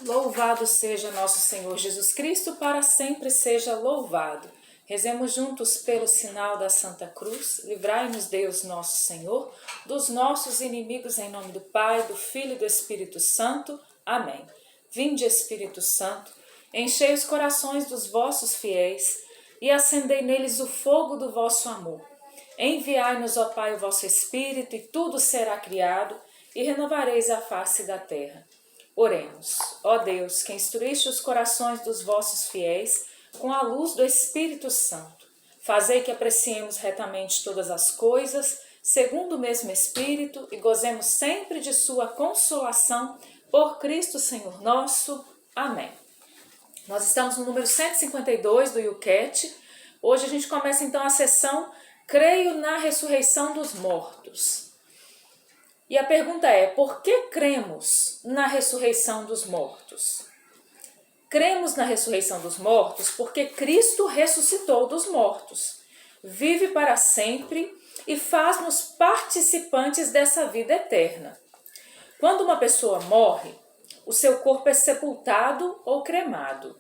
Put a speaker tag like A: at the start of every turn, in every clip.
A: Louvado seja nosso Senhor Jesus Cristo, para sempre seja louvado. Rezemos juntos pelo sinal da Santa Cruz. Livrai-nos, Deus nosso Senhor, dos nossos inimigos, em nome do Pai, do Filho e do Espírito Santo. Amém. Vinde, Espírito Santo, enchei os corações dos vossos fiéis e acendei neles o fogo do vosso amor. Enviai-nos, ó Pai, o vosso Espírito, e tudo será criado, e renovareis a face da terra. Oremos. Ó Deus, que instruíste os corações dos vossos fiéis com a luz do Espírito Santo, fazei que apreciemos retamente todas as coisas, segundo o mesmo Espírito, e gozemos sempre de sua consolação, por Cristo Senhor nosso. Amém. Nós estamos no número 152 do YouCat. Hoje a gente começa então a sessão Creio na ressurreição dos mortos. E a pergunta é, por que cremos na ressurreição dos mortos? Cremos na ressurreição dos mortos porque Cristo ressuscitou dos mortos, vive para sempre e faz-nos participantes dessa vida eterna. Quando uma pessoa morre, o seu corpo é sepultado ou cremado.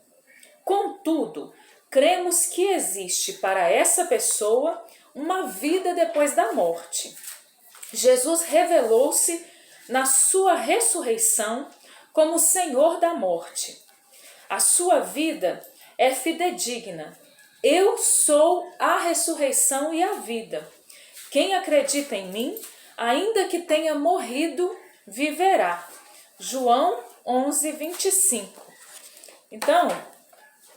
A: Contudo, cremos que existe para essa pessoa uma vida depois da morte. Jesus revelou-se na sua ressurreição como Senhor da morte. A sua vida é fidedigna. Eu sou a ressurreição e a vida. Quem acredita em mim, ainda que tenha morrido, viverá. João 11, 25. Então,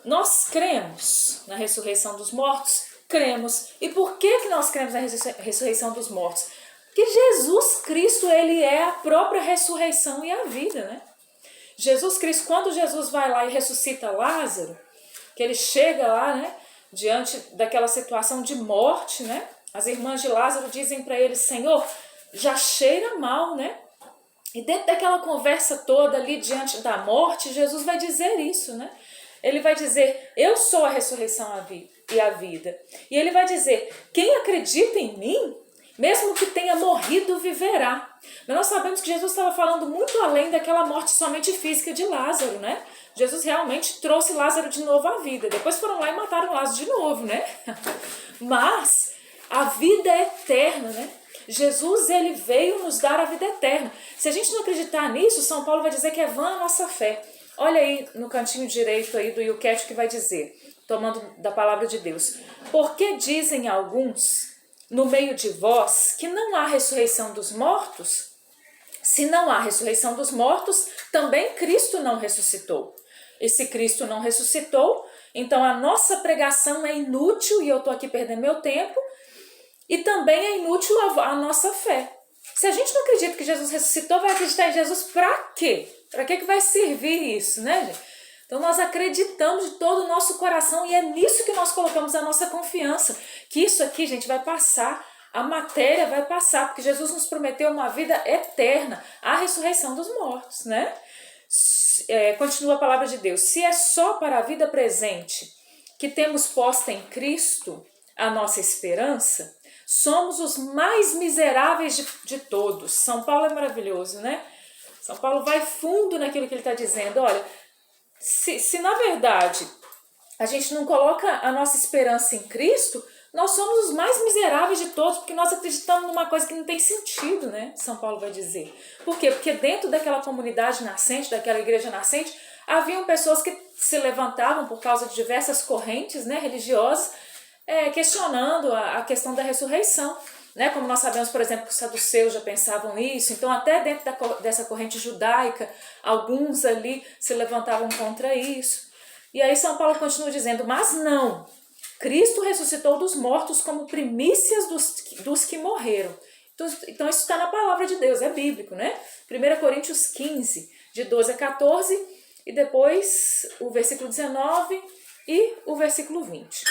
A: nós cremos na ressurreição dos mortos? Cremos. E por que nós cremos na ressurreição dos mortos? Porque Jesus Cristo, ele é a própria ressurreição e a vida, né? Jesus Cristo, quando Jesus vai lá e ressuscita Lázaro, que ele chega lá, né, diante daquela situação de morte, né? As irmãs de Lázaro dizem para ele, Senhor, já cheira mal, né? E dentro daquela conversa toda ali diante da morte, Jesus vai dizer isso, né? Ele vai dizer, eu sou a ressurreição e a vida. E ele vai dizer, quem acredita em mim, mesmo que tenha morrido, viverá. Mas nós sabemos que Jesus estava falando muito além daquela morte somente física de Lázaro, né? Jesus realmente trouxe Lázaro de novo à vida. Depois foram lá e mataram Lázaro de novo, né? Mas a vida é eterna, né? Jesus, ele veio nos dar a vida eterna. Se a gente não acreditar nisso, São Paulo vai dizer que é vã a nossa fé. Olha aí no cantinho direito aí do YouCat que vai dizer, tomando da palavra de Deus. Porque dizem alguns no meio de vós que não há ressurreição dos mortos? Se não há ressurreição dos mortos, também Cristo não ressuscitou. E se Cristo não ressuscitou, então a nossa pregação é inútil, e eu estou aqui perdendo meu tempo, e também é inútil a nossa fé. Se a gente não acredita que Jesus ressuscitou, vai acreditar em Jesus para quê? Para que vai servir isso, né, gente? Então nós acreditamos de todo o nosso coração e é nisso que nós colocamos a nossa confiança. Que isso aqui, gente, vai passar, a matéria vai passar, porque Jesus nos prometeu uma vida eterna, a ressurreição dos mortos, né? Continua a palavra de Deus. Se é só para a vida presente que temos posta em Cristo a nossa esperança, somos os mais miseráveis de todos. São Paulo é maravilhoso, né? São Paulo vai fundo naquilo que ele está dizendo. Olha, se na verdade a gente não coloca a nossa esperança em Cristo, nós somos os mais miseráveis de todos, porque nós acreditamos numa coisa que não tem sentido, né? São Paulo vai dizer. Por quê? Porque dentro daquela comunidade nascente, daquela igreja nascente, haviam pessoas que se levantavam por causa de diversas correntes, né, religiosas, questionando a questão da ressurreição. Né? Como nós sabemos, por exemplo, que os saduceus já pensavam isso, então até dentro dessa corrente judaica, alguns ali se levantavam contra isso. E aí São Paulo continua dizendo, mas não, Cristo ressuscitou dos mortos como primícias dos que morreram. Então isso está na palavra de Deus, é bíblico, né? 1 Coríntios 15, de 12 a 14, e depois o versículo 19 e o versículo 20.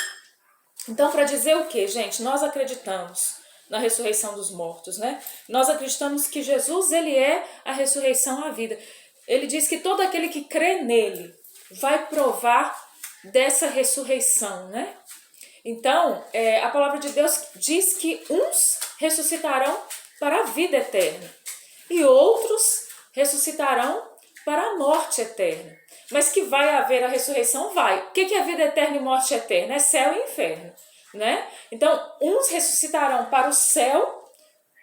A: Então, para dizer o que, gente? Nós acreditamos na ressurreição dos mortos, né? Nós acreditamos que Jesus, ele é a ressurreição à vida. Ele diz que todo aquele que crê nele vai provar dessa ressurreição, né? Então, a palavra de Deus diz que uns ressuscitarão para a vida eterna e outros ressuscitarão para a morte eterna. Mas que vai haver a ressurreição, vai. O que é vida eterna e morte eterna? É céu e inferno, né? Então, uns ressuscitarão para o céu,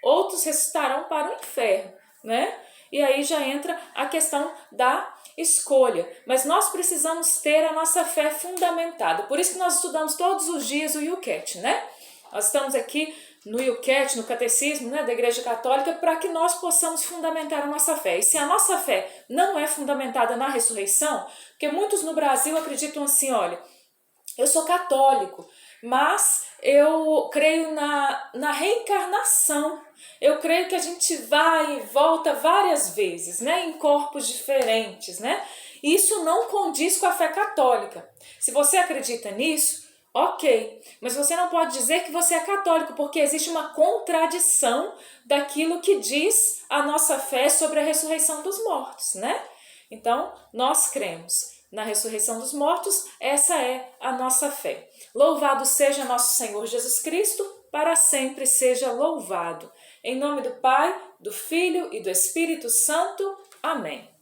A: outros ressuscitarão para o inferno, né? E aí já entra a questão da escolha. Mas nós precisamos ter a nossa fé fundamentada. Por isso que nós estudamos todos os dias o YouCat, né? Nós estamos aqui no YouCat, no Catecismo, né, da Igreja Católica, para que nós possamos fundamentar a nossa fé. E se a nossa fé não é fundamentada na ressurreição, porque muitos no Brasil acreditam assim, olha, eu sou católico, mas eu creio na reencarnação. Eu creio que a gente vai e volta várias vezes, né, em corpos diferentes, né? E isso não condiz com a fé católica. Se você acredita nisso, ok, mas você não pode dizer que você é católico, porque existe uma contradição daquilo que diz a nossa fé sobre a ressurreição dos mortos, né? Então, nós cremos na ressurreição dos mortos, essa é a nossa fé. Louvado seja nosso Senhor Jesus Cristo, para sempre seja louvado. Em nome do Pai, do Filho e do Espírito Santo. Amém.